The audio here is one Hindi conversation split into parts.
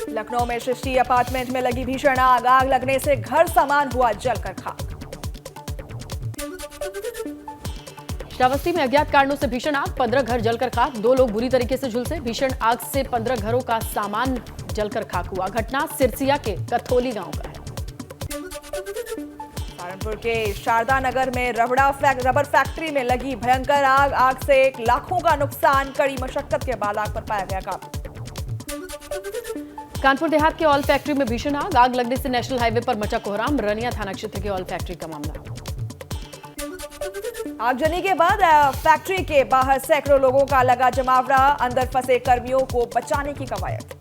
लखनऊ में सृष्टि अपार्टमेंट में लगी भीषण आग। आग लगने से घर सामान हुआ जलकर खाक। श्रावस्ती में अज्ञात कारणों से भीषण आग, 15 घर जलकर खाक। 2 लोग बुरी तरीके से झुलसे। भीषण आग से 15 घरों का सामान जलकर खाक हुआ। घटना सिरसिया के कथोली गांव का है। सहारनपुर के शारदा नगर में रबर फैक्ट्री में लगी भयंकर आग। आग से लाखों का नुकसान। कड़ी मशक्कत के बाद आग पर पाया गया काबू। कानपुर देहात के ऑयल फैक्ट्री में भीषण आग। आग लगने से नेशनल हाईवे पर मचा कोहराम। रनिया थाना क्षेत्र के ऑयल फैक्ट्री का मामला। आगजनी के बाद फैक्ट्री के बाहर सैकड़ों लोगों का लगा जमावड़ा। अंदर फंसे कर्मियों को बचाने की कवायद।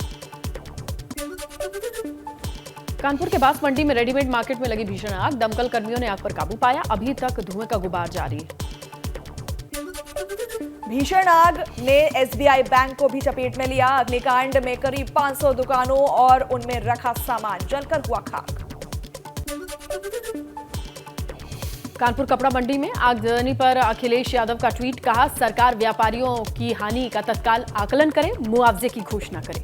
कानपुर के बांस मंडी में रेडीमेड मार्केट में लगी भीषण आग। दमकल कर्मियों ने आग पर काबू पाया। अभी तक धुएं का गुबार जारी है। भीषण आग ने एसबीआई बैंक को भी चपेट में लिया। अग्निकांड में करीब 500 दुकानों और उनमें रखा सामान जलकर हुआ खाक। कानपुर कपड़ा मंडी में आगजनी पर अखिलेश यादव का ट्वीट। कहा, सरकार व्यापारियों की हानि का तत्काल आकलन करे, मुआवजे की घोषणा करे।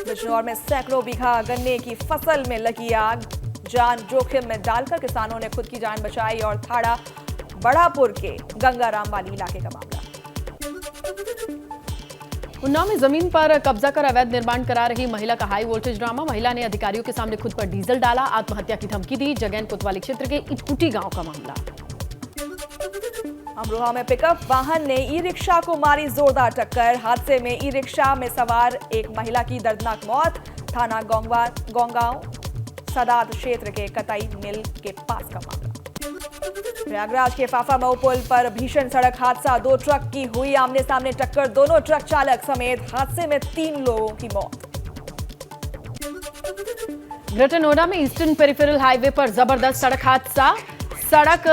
बिजनौर में सैकड़ों बीघा गन्ने की फसल में लगी आग। जान जोखिम में डालकर किसानों ने खुद की जान बचाई। और थाड़ा बड़ापुर के गंगाराम वाली इलाके का मामला। उन्नाव में जमीन पर कब्जा कर अवैध निर्माण करा रही महिला का हाई वोल्टेज ड्रामा। महिला ने अधिकारियों के सामने खुद पर डीजल डाला, आत्महत्या की धमकी दी। जगैन कोतवाली क्षेत्र के इटकुटी गांव का मामला। अमरोहा में पिकअप वाहन ने ई रिक्शा को मारी जोरदार टक्कर। हादसे में ई रिक्शा में सवार एक महिला की दर्दनाक मौत। थाना गोंगांव सदात क्षेत्र के कतई मिल के पास का मामला। प्रयागराज के फाफा मऊ पुल पर भीषण सड़क हादसा। 2 ट्रक की हुई आमने सामने टक्कर। दोनों ट्रक चालक समेत हादसे में 3 लोगों की मौत। ग्रेटर नोएडा में ईस्टर्न पेरिफेरल हाईवे पर जबरदस्त सड़क हादसा। सड़क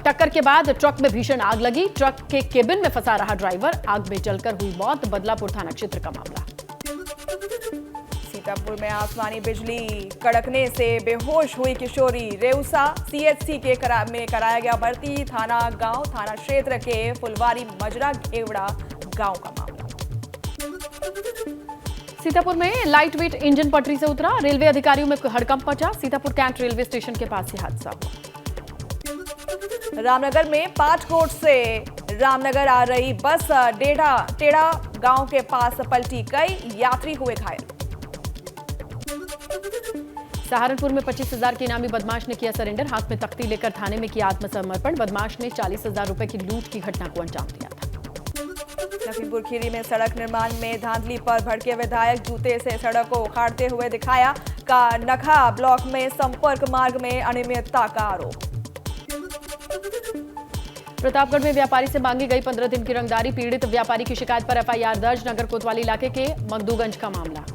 टक्कर के बाद ट्रक में भीषण आग लगी। ट्रक के केबिन में फंसा रहा ड्राइवर। आग में जलकर हुई मौत। बदलापुर थाना क्षेत्र का मामला। सीतापुर में आसमानी बिजली कड़कने से बेहोश हुई किशोरी। रेउसा सीएचसी के में कराया गया भर्ती। थाना क्षेत्र के फुलवारी मजरा घेवड़ा गांव का मामला। सीतापुर में लाइट वेट इंजन पटरी से उतरा। रेलवे अधिकारियों में हड़कंप मचा। सीतापुर कैंट रेलवे स्टेशन के पास ये हादसा हुआ। रामनगर में पाटकोट से रामनगर आ रही बस टेढ़ा गांव के पास पलटी। कई यात्री हुए घायल। सहारनपुर में 25,000 के इनामी बदमाश ने किया सरेंडर। हाथ में तख्ती लेकर थाने में किया आत्मसमर्पण। बदमाश ने 40,000 रुपए की लूट की घटना को अंजाम दिया था। लखीमपुर खीरी में सड़क निर्माण में धांधली पर भड़के विधायक। जूते से सड़क को उखाड़ते हुए दिखाया। का नखा ब्लॉक में संपर्क मार्ग में अनियमितता का आरोप। प्रतापगढ़ में व्यापारी से मांगी गई 15 दिन की रंगदारी। पीड़ित व्यापारी की शिकायत पर एफआईआर दर्ज। नगर कोतवाली इलाके के मगदूगंज का मामला।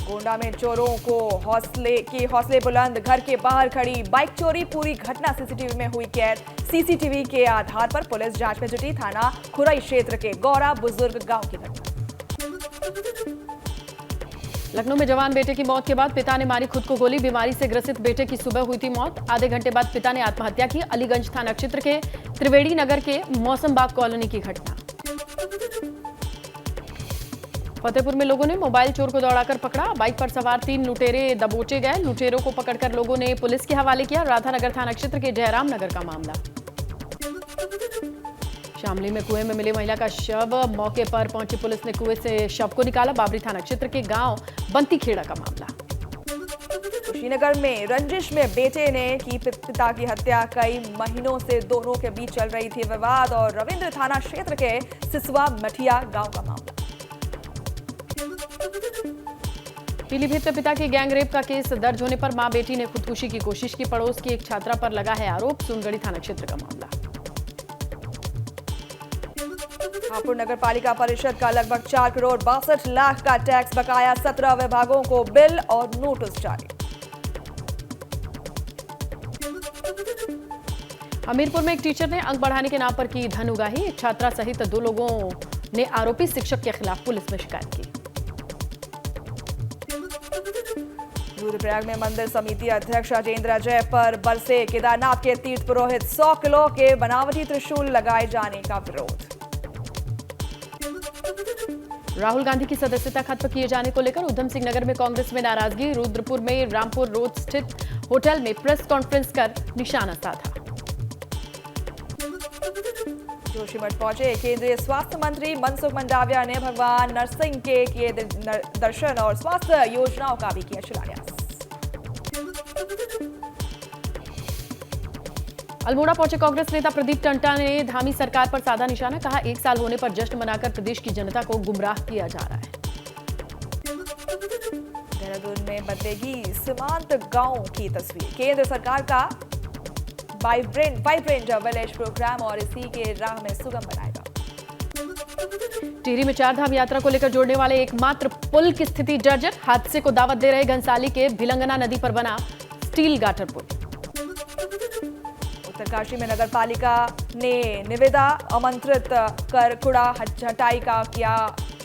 गोंडा में चोरों को हौसले बुलंद। घर के बाहर खड़ी बाइक चोरी। पूरी घटना सीसीटीवी में हुई कैद। सीसीटीवी के आधार पर पुलिस जांच में जुटी। थाना खुरई क्षेत्र के गौरा बुजुर्ग गांव की घटना। लखनऊ में जवान बेटे की मौत के बाद पिता ने मारी खुद को गोली। बीमारी से ग्रसित बेटे की सुबह हुई थी मौत। आधे घंटे बाद पिता ने आत्महत्या की। अलीगंज थाना क्षेत्र के त्रिवेणी नगर के मौसम बाग कॉलोनी की घटना। फतेहपुर में लोगों ने मोबाइल चोर को दौड़ाकर पकड़ा। बाइक पर सवार 3 लुटेरे दबोचे गए। लुटेरों को पकड़कर लोगों ने पुलिस के हवाले किया। राधानगर थाना क्षेत्र के जयराम नगर का मामला। शामली में कुएं में मिली महिला का शव। मौके पर पहुंची पुलिस ने कुएं से शव को निकाला। बाबरी थाना क्षेत्र के गांव बंती खेड़ा का मामला। कुशीनगर में रंजिश में बेटे ने की पिता की हत्या। कई महीनों से दोनों के बीच चल रही थी विवाद। और रविंद्र थाना क्षेत्र के सिसवा मठिया गांव का मामला। पीलीभीत में पिता की गैंगरेप का केस दर्ज होने पर मां बेटी ने खुदकुशी की कोशिश की। पड़ोस की एक छात्रा पर लगा है आरोप। सुनगढ़ी थाना क्षेत्र का मामला। हापुड़ नगर पालिका परिषद का लगभग 4 करोड़ 62 लाख का टैक्स बकाया। 17 विभागों को बिल और नोटिस जारी। हमीरपुर में एक टीचर ने अंक बढ़ाने के नाम पर की धन उगाही। एक छात्रा सहित 2 लोगों ने आरोपी शिक्षक के खिलाफ पुलिस में शिकायत की। रुद्रप्रयाग में मंदिर समिति अध्यक्ष राजेंद्र अजय पर बरसे केदारनाथ के तीर्थ पुरोहित। 100 किलो के बनावटी त्रिशूल लगाए जाने का विरोध। राहुल गांधी की सदस्यता खत्म किए जाने को लेकर उधम सिंह नगर में कांग्रेस में नाराजगी। रुद्रपुर में रामपुर रोड स्थित होटल में प्रेस कॉन्फ्रेंस कर निशाना साधा। जोशीमठ पहुंचे केंद्रीय स्वास्थ्य मंत्री मनसुख मंडाविया ने भगवान नरसिंह के किए दर्शन और स्वास्थ्य योजनाओं का भी किया शिलान्यास। अल्मोड़ा पहुंचे कांग्रेस नेता प्रदीप टंटा ने धामी सरकार पर साधा निशाना। कहा 1 साल होने पर जश्न मनाकर प्रदेश की जनता को गुमराह किया जा रहा है। देहरादून में बदलेगी सीमांत गांव की तस्वीर। केंद्र सरकार का वाइब्रेंट विलेज प्रोग्राम और इसी के राह में सुगम बनाएगा। टिहरी में 4 धाम यात्रा को लेकर जोड़ने वाले एकमात्र पुल की स्थिति जर्जर। हादसे को दावत दे रहे घनसाली के भिलंगना नदी पर बना स्टील गाटर पुल। उत्तरकाशी में नगर पालिका ने निविदा आमंत्रित कर कूड़ा हटाई का किया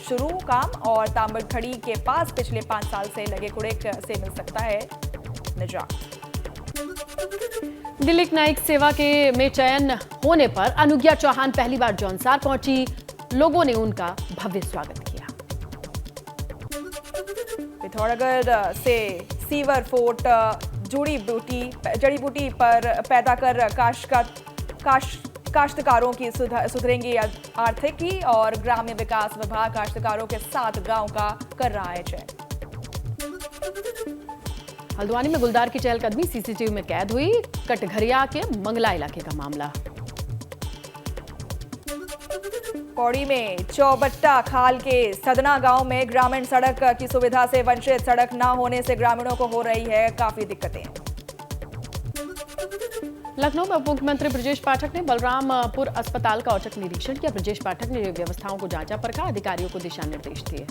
शुरू काम और तांबड़ खड़ी के पास पिछले 5 साल से लगे कूड़े से मिल सकता है निजात। दिलीप नाइक सेवा के में चयन होने पर अनुज्ञा चौहान पहली बार जौनसार पहुंची। लोगों ने उनका भव्य स्वागत किया। पिथौरागढ़ से सीवर फोर्ट जड़ी बूटी पर पैदा कर काश्तकारों की सुधरेंगी आर्थिकी और ग्राम्य विकास विभाग काश्तकारों के साथ गांव का कर रहा है चयन। हल्द्वानी में गुलदार की चहलकदमी सीसीटीवी में कैद हुई। कटघरिया के मंगला इलाके का मामला। पौड़ी में चौबट्टा खाल के सदना गांव में ग्रामीण सड़क की सुविधा से वंचित। सड़क न होने से ग्रामीणों को हो रही है काफी दिक्कतें। लखनऊ में उप मुख्यमंत्री ब्रजेश पाठक ने बलरामपुर अस्पताल का औचक निरीक्षण किया। ब्रजेश पाठक ने व्यवस्थाओं को जांचा परखा। अधिकारियों को दिशा निर्देश दिए।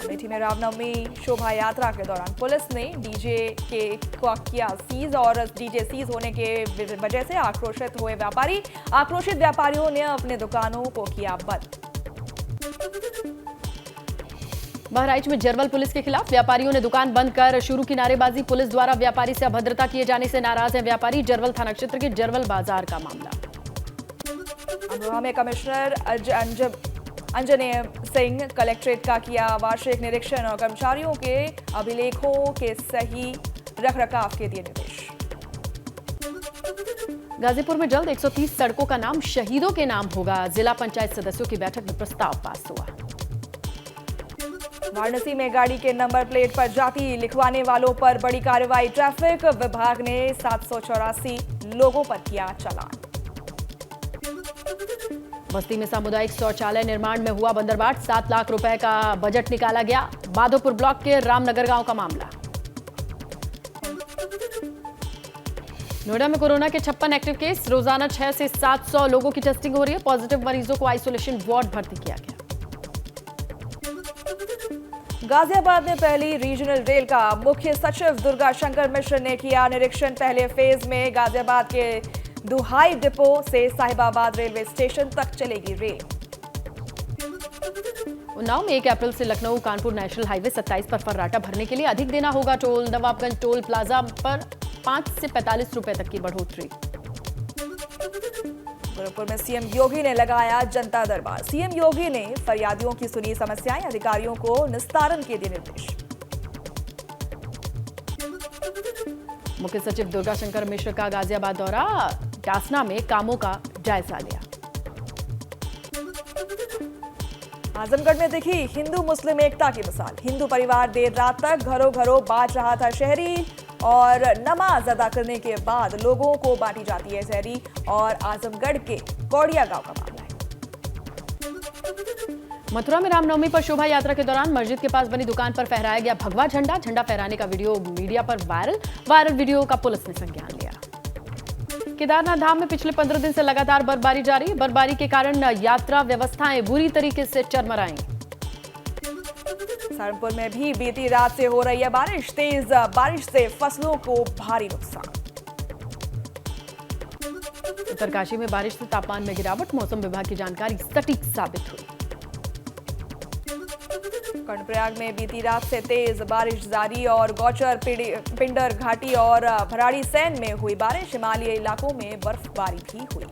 अमेठी में रामनवमी शोभा यात्रा के दौरान पुलिस ने डीजे के किया सीज और डीजे सीज होने के वजह से आक्रोशित हुए व्यापारी। आक्रोशित व्यापारियों ने अपने दुकानों को किया बंद। बहराइच में जरवल पुलिस के खिलाफ व्यापारियों ने दुकान बंद कर शुरू की नारेबाजी। पुलिस द्वारा व्यापारी से अभद्रता किए जाने से नाराज हैं व्यापारी। जरवल थाना क्षेत्र के जरवल बाजार का मामला। अमरोहा में कमिश्नर अंजनेय सिंह कलेक्ट्रेट का किया वार्षिक निरीक्षण और कर्मचारियों के अभिलेखों के सही रखरखाव के दिए निर्देश। गाजीपुर में जल्द 130 सड़कों का नाम शहीदों के नाम होगा। जिला पंचायत सदस्यों की बैठक में प्रस्ताव पास हुआ। वाराणसी में गाड़ी के नंबर प्लेट पर जाति लिखवाने वालों पर बड़ी कार्रवाई। ट्रैफिक विभाग ने 784 लोगों पर किया चालान। बस्ती में सामुदायिक शौचालय निर्माण में हुआ बंदरबाट। 7 लाख रुपए का बजट निकाला गया। बाधोपुर ब्लॉक के रामनगर गांव का मामला। नोएडा में कोरोना के 56 एक्टिव केस। रोजाना 600 से 700 लोगों की टेस्टिंग हो रही है। पॉजिटिव मरीजों को आइसोलेशन वार्ड भर्ती किया गया। गाजियाबाद में पहली रीजनल रेल का मुख्य सचिव दुर्गा शंकर मिश्र ने किया निरीक्षण। पहले फेज में गाजियाबाद के दुहाई डिपो से साहिबाबाद रेलवे स्टेशन तक चलेगी रेल। उन्नाव में 1 अप्रैल से लखनऊ कानपुर नेशनल हाईवे 27 पर फर्राटा भरने के लिए अधिक देना होगा टोल। नवाबगंज टोल प्लाजा पर 5 से 45 रुपए तक की बढ़ोतरी। गोरखपुर में सीएम योगी ने लगाया जनता दरबार। सीएम योगी ने फरियादियों की सुनी समस्याएं। अधिकारियों को निस्तारण के दिए निर्देश। मुख्य सचिव दुर्गा शंकर मिश्र का गाजियाबाद दौरा। कासना में कामों का जायजा लिया। आजमगढ़ में दिखी हिंदू मुस्लिम एकता की मिसाल। हिंदू परिवार देर रात तक घरों घरों बांट रहा था शहरी और नमाज अदा करने के बाद लोगों को बांटी जाती है सहरी। और आजमगढ़ के कौड़िया गांव का मामला है। मथुरा में रामनवमी पर शोभा यात्रा के दौरान मस्जिद के पास बनी दुकान पर फहराया गया भगवा झंडा। झंडा फहराने का वीडियो मीडिया पर वायरल वीडियो का पुलिस ने संज्ञान लिया। केदारनाथ धाम में पिछले 15 दिन से लगातार बर्फबारी जारी। बर्फबारी के कारण यात्रा व्यवस्थाएं बुरी तरीके से चरमराई। सहारनपुर में भी बीती रात से हो रही है बारिश। तेज बारिश से फसलों को भारी नुकसान। उत्तरकाशी में बारिश से तापमान में गिरावट। मौसम विभाग की जानकारी सटीक साबित हुई। कर्णप्रयाग में बीती रात से तेज बारिश जारी और गौचर पिंडर घाटी और भराड़ी सैन में हुई बारिश। हिमालयी इलाकों में बर्फबारी भी हुई।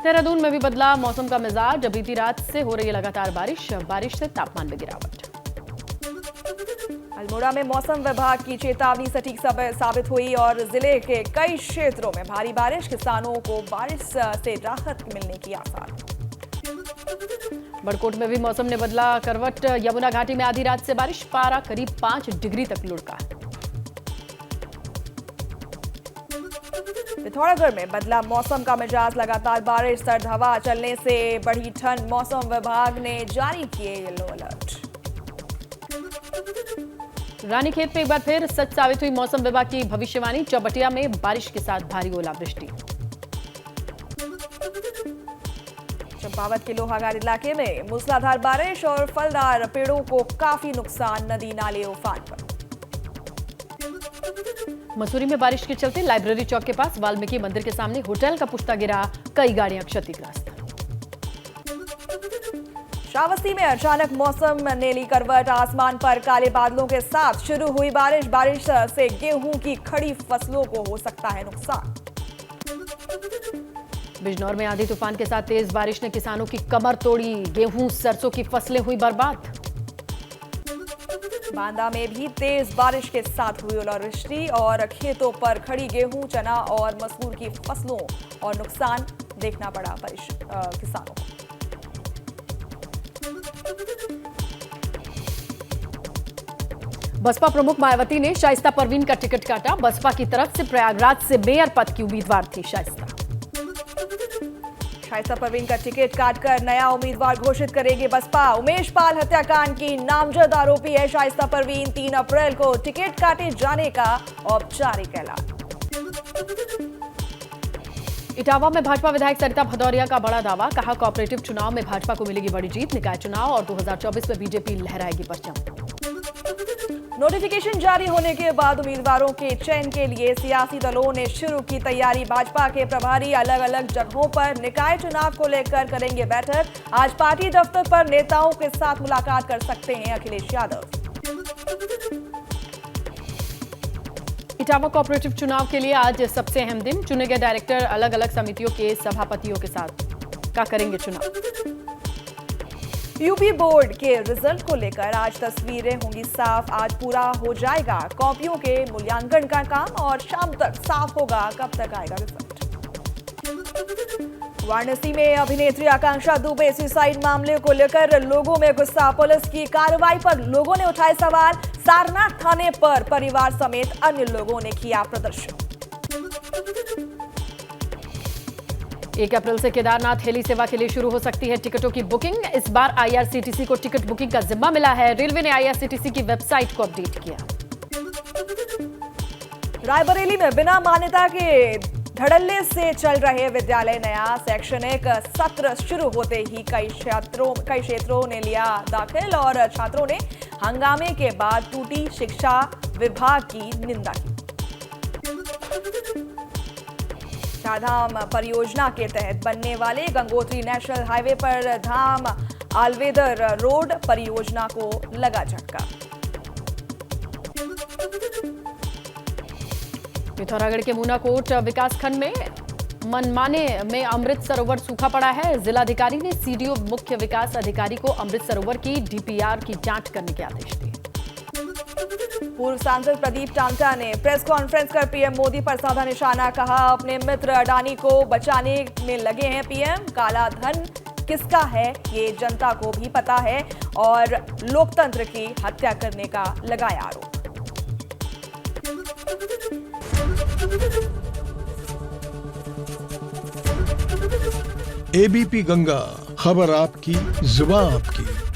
देहरादून में भी बदला मौसम का मिजाज। बीती रात से हो रही है लगातार बारिश से तापमान में गिरावट। अल्मोड़ा में मौसम विभाग की चेतावनी सटीक साबित हुई और जिले के कई क्षेत्रों में भारी बारिश, किसानों को बारिश से राहत मिलने की आसार। बड़कोट में भी मौसम ने बदला करवट। यमुना घाटी में आधी रात से बारिश, पारा करीब 5 डिग्री तक लुढ़का। पिथौरागढ़ में बदला मौसम का मिजाज, लगातार बारिश, सर्द हवा चलने से बढ़ी ठंड। मौसम विभाग ने जारी किए येलो अलर्ट। रानीखेत में एक बार फिर सच साबित हुई मौसम विभाग की भविष्यवाणी। चौबटिया में बारिश के साथ भारी ओलावृष्टि। चंपावत के लोहागार इलाके में मूसलाधार बारिश और फलदार पेड़ों को काफी नुकसान, नदी नाले उफान पर। मसूरी में बारिश के चलते लाइब्रेरी चौक के पास वाल्मीकि मंदिर के सामने होटल का पुश्ता गिरा, कई गाड़ियां क्षतिग्रस्त। श्रावस्ती में अचानक मौसम ने ली करवट, आसमान पर काले बादलों के साथ शुरू हुई बारिश से गेहूं की खड़ी फसलों को हो सकता है नुकसान। बिजनौर में आंधी तूफान के साथ तेज बारिश ने किसानों की कमर तोड़ी, गेहूं सरसों की फसलें हुई बर्बाद। बांदा में भी तेज बारिश के साथ हुई ओलावृष्टि और खेतों पर खड़ी गेहूं, चना और मसूर की फसलों और नुकसान देखना पड़ा किसानों को। बसपा प्रमुख मायावती ने शाइस्ता परवीन का टिकट काटा। बसपा की तरफ से प्रयागराज से मेयर पद की उम्मीदवार थी शाइस्ता परवीन का टिकट काटकर नया उम्मीदवार घोषित करेगी बसपा। उमेश पाल हत्याकांड की नामजद आरोपी है शाइस्ता परवीन। 3 अप्रैल को टिकट काटे जाने का औपचारिक ऐलान। इटावा में भाजपा विधायक सरिता भदौरिया का बड़ा दावा, कहा कोऑपरेटिव चुनाव में भाजपा को मिलेगी बड़ी जीत। निकाय चुनाव और 2024 में बीजेपी लहराएगी परचम। नोटिफिकेशन जारी होने के बाद उम्मीदवारों के चयन के लिए सियासी दलों ने शुरू की तैयारी। भाजपा के प्रभारी अलग अलग जगहों पर निकाय चुनाव को लेकर करेंगे बैठक। आज पार्टी दफ्तर पर नेताओं के साथ मुलाकात कर सकते हैं अखिलेश यादव। इटावा कोऑपरेटिव चुनाव के लिए आज सबसे अहम दिन। चुने गए डायरेक्टर अलग अलग समितियों के सभापतियों के साथ का करेंगे चुनाव। यूपी बोर्ड के रिजल्ट को लेकर आज तस्वीरें होंगी साफ। आज पूरा हो जाएगा कॉपियों के मूल्यांकन का काम और शाम तक साफ होगा कब तक आएगा रिजल्ट। वाराणसी में अभिनेत्री आकांक्षा दुबे सुसाइड मामले को लेकर लोगों में गुस्सा। पुलिस की कार्रवाई पर लोगों ने उठाए सवाल। सारनाथ थाने पर परिवार समेत अन्य लोगों ने किया प्रदर्शन। 1 अप्रैल से केदारनाथ हेली सेवा के लिए शुरू हो सकती है टिकटों की बुकिंग। इस बार आईआरसीटीसी को टिकट बुकिंग का जिम्मा मिला है। रेलवे ने आईआरसीटीसी की वेबसाइट को अपडेट किया। रायबरेली में बिना मान्यता के धड़ल्ले से चल रहे विद्यालय। नया शैक्षणिक सत्र शुरू होते ही कई क्षेत्रों ने लिया दाखिल और छात्रों ने हंगामे के बाद टूटी शिक्षा विभाग की निंदा की। चारधाम परियोजना के तहत बनने वाले गंगोत्री नेशनल हाईवे पर धाम आलवेदर रोड परियोजना को लगा झटका। पिथौरागढ़ के मूनाकोट विकासखंड में मनमाने में अमृत सरोवर सूखा पड़ा है। जिलाधिकारी ने सीडीओ मुख्य विकास अधिकारी को अमृत सरोवर की डीपीआर की जांच करने के आदेश दिए। पूर्व सांसद प्रदीप टांटा ने प्रेस कॉन्फ्रेंस कर पीएम मोदी पर साधा निशाना। कहा अपने मित्र अडानी को बचाने में लगे हैं पीएम। काला धन किसका है ये जनता को भी पता है और लोकतंत्र की हत्या करने का लगाया आरोप। एबीपी गंगा, खबर आपकी, जुबान आपकी।